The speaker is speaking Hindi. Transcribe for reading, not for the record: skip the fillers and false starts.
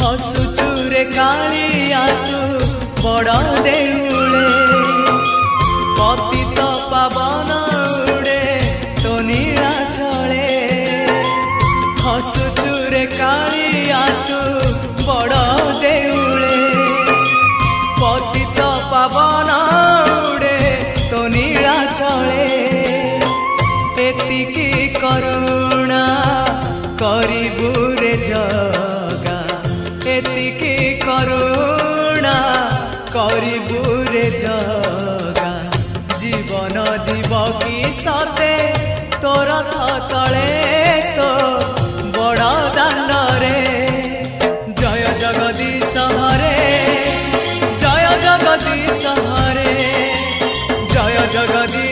हसुचुरे कालिया तू बड़ देउले पतित पावन उड़े तो नीला चले हसुचुरे कालिया तू बड़ देउले पतित पावन उड़े तो नीला चले एतिकी करुणा करिबु रे जगा एतिकी करुणा करिबु रे जगा जीवन जीव की सते तोर तले तो बड़ दांड रे जय जगदीश हरे जय जगदीश हरे जय जगदीश